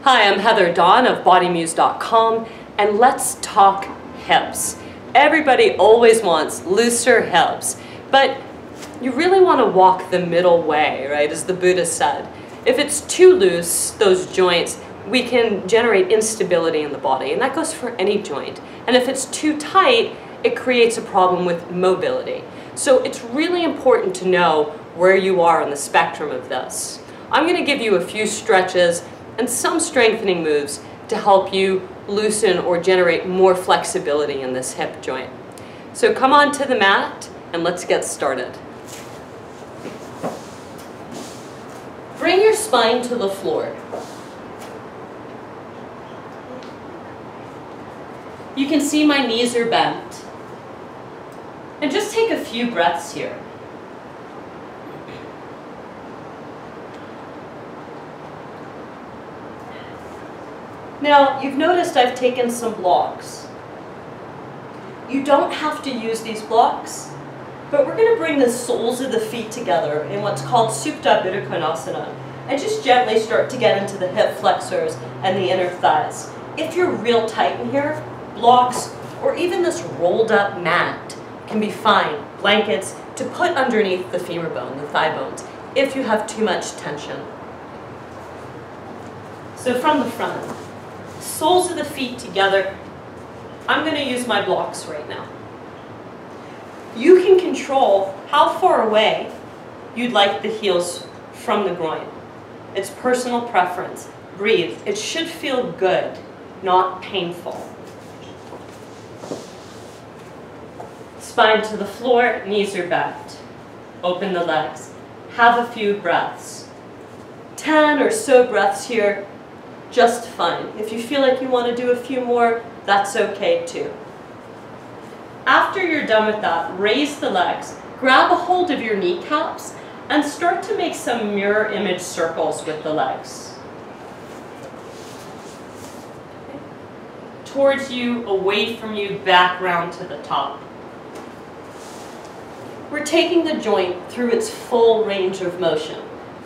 Hi, I'm Heather Dawn of bodymuse.com, and let's talk hips. Everybody always wants looser hips, but you really want to walk the middle way, right, as the Buddha said. If it's too loose, those joints, we can generate instability in the body, and that goes for any joint. And if it's too tight, it creates a problem with mobility. So it's really important to know where you are on the spectrum of this. I'm going to give you a few stretches and some strengthening moves to help you loosen or generate more flexibility in this hip joint. So come on to the mat and let's get started. Bring your spine to the floor. You can see my knees are bent. And just take a few breaths here. Now, you've noticed I've taken some blocks. You don't have to use these blocks, but we're going to bring the soles of the feet together in what's called Supta Baddha Konasana, and just gently start to get into the hip flexors and the inner thighs. If you're real tight in here, blocks or even this rolled up mat can be fine, blankets, to put underneath the femur bone, the thigh bones, if you have too much tension. So from the front, soles of the feet together. I'm going to use my blocks right now. You can control how far away you'd like the heels from the groin. It's personal preference. Breathe. It should feel good, not painful. Spine to the floor, knees are bent. Open the legs. Have a few breaths. 10 or so breaths here. Just fine. If you feel like you want to do a few more, that's okay too. After you're done with that, raise the legs, grab a hold of your kneecaps, and start to make some mirror image circles with the legs. Towards you, away from you, back round to the top. We're taking the joint through its full range of motion.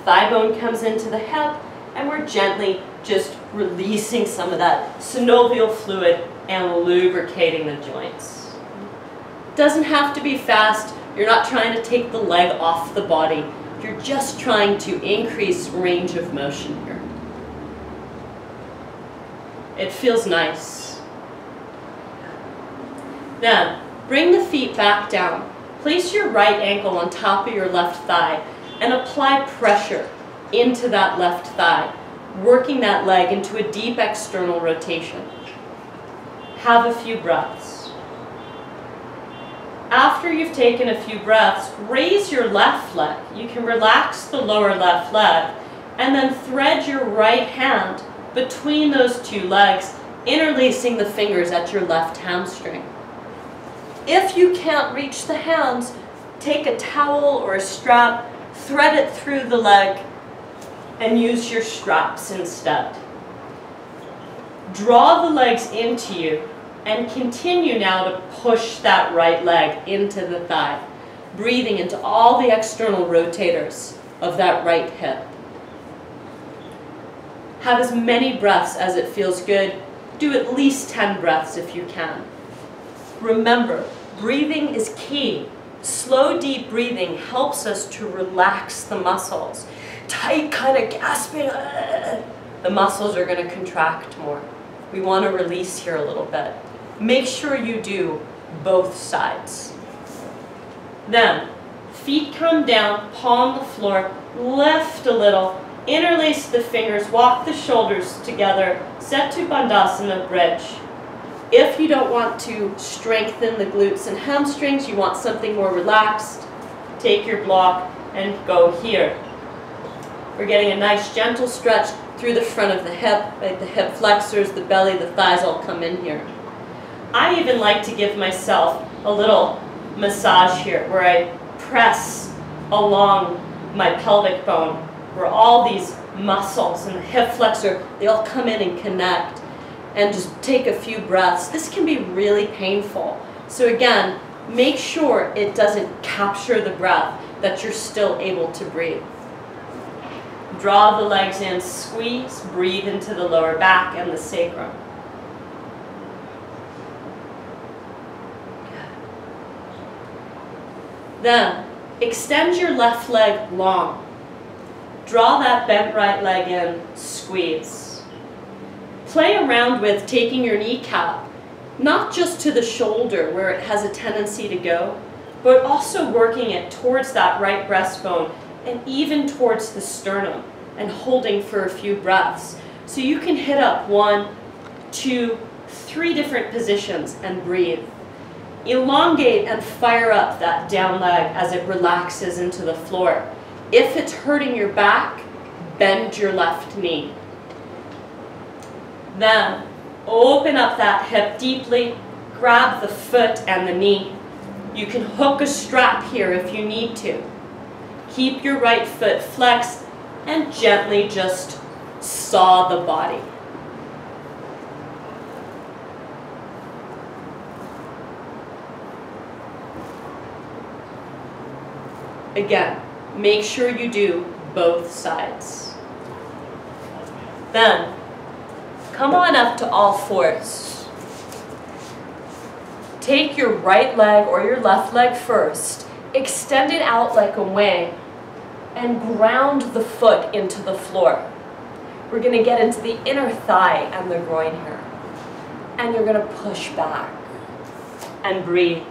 Thigh bone comes into the hip, and we're gently just releasing some of that synovial fluid and lubricating the joints. Doesn't have to be fast. You're not trying to take the leg off the body. You're just trying to increase range of motion here. It feels nice. Then, bring the feet back down. Place your right ankle on top of your left thigh and apply pressure into that left thigh, working that leg into a deep external rotation. Have a few breaths. After you've taken a few breaths, raise your left leg. You can relax the lower left leg and then thread your right hand between those two legs, interlacing the fingers at your left hamstring. If you can't reach the hands, take a towel or a strap, thread it through the leg, and use your straps instead. Draw the legs into you and continue now to push that right leg into the thigh, breathing into all the external rotators of that right hip. Have as many breaths as it feels good. Do at least 10 breaths if you can. Remember, breathing is key. Slow, deep breathing helps us to relax the muscles. Tight, kind of gasping, the muscles are going to contract more. We want to release here a little bit. Make sure you do both sides. Then, feet come down, palm the floor, lift a little, interlace the fingers, walk the shoulders together, Setu Bandhasana bridge. If you don't want to strengthen the glutes and hamstrings, you want something more relaxed, take your block and go here. We're getting a nice gentle stretch through the front of the hip, like the hip flexors, the belly, the thighs all come in here. I even like to give myself a little massage here where I press along my pelvic bone, where all these muscles and the hip flexor, they all come in and connect, and just take a few breaths. This can be really painful. So again, make sure it doesn't capture the breath, that you're still able to breathe. Draw the legs in, squeeze, breathe into the lower back and the sacrum. Then, extend your left leg long. Draw that bent right leg in, squeeze. Play around with taking your kneecap, not just to the shoulder where it has a tendency to go, but also working it towards that right breastbone and even towards the sternum and holding for a few breaths. So you can hit up 1, 2, 3 different positions and breathe. Elongate and fire up that down leg as it relaxes into the floor. If it's hurting your back, bend your left knee. Then open up that hip deeply, grab the foot and the knee. You can hook a strap here if you need to. Keep your right foot flexed and gently just saw the body. Again, make sure you do both sides. Then, come on up to all fours. Take your right leg or your left leg first, extend it out like a wing, and ground the foot into the floor. We're going to get into the inner thigh and the groin here. And you're going to push back and breathe.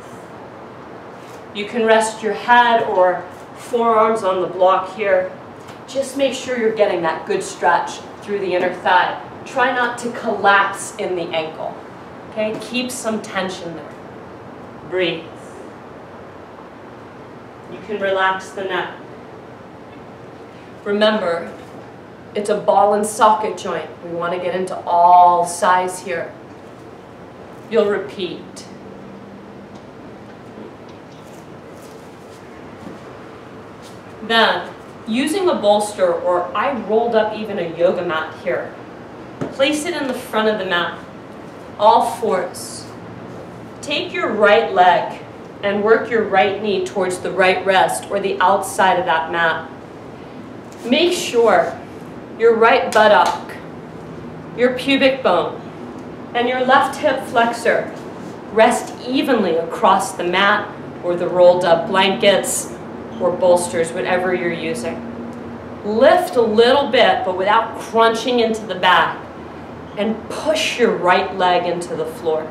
You can rest your head or forearms on the block here. Just make sure you're getting that good stretch through the inner thigh. Try not to collapse in the ankle. Okay, keep some tension there. Breathe. You can relax the neck. Remember, it's a ball and socket joint. We want to get into all sides here. You'll repeat. Then, using a bolster, or I rolled up even a yoga mat here, place it in the front of the mat, all fours. Take your right leg and work your right knee towards the right rest or the outside of that mat. Make sure your right buttock, your pubic bone, and your left hip flexor rest evenly across the mat or the rolled up blankets or bolsters, whatever you're using. Lift a little bit, but without crunching into the back, and push your right leg into the floor.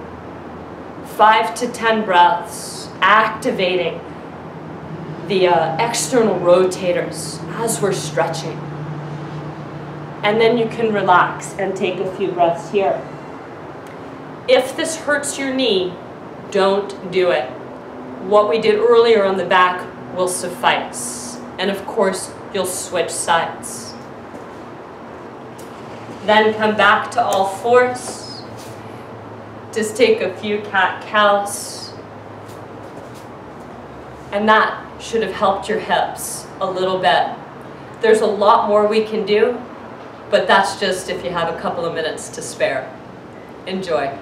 5 to 10 breaths, activating the external rotators as we're stretching. And then you can relax and take a few breaths here. If this hurts your knee, don't do it. What we did earlier on the back will suffice. And of course, you'll switch sides. Then come back to all fours. Just take a few cat-cows. And that should have helped your hips a little bit. There's a lot more we can do, but that's just if you have a couple of minutes to spare. Enjoy.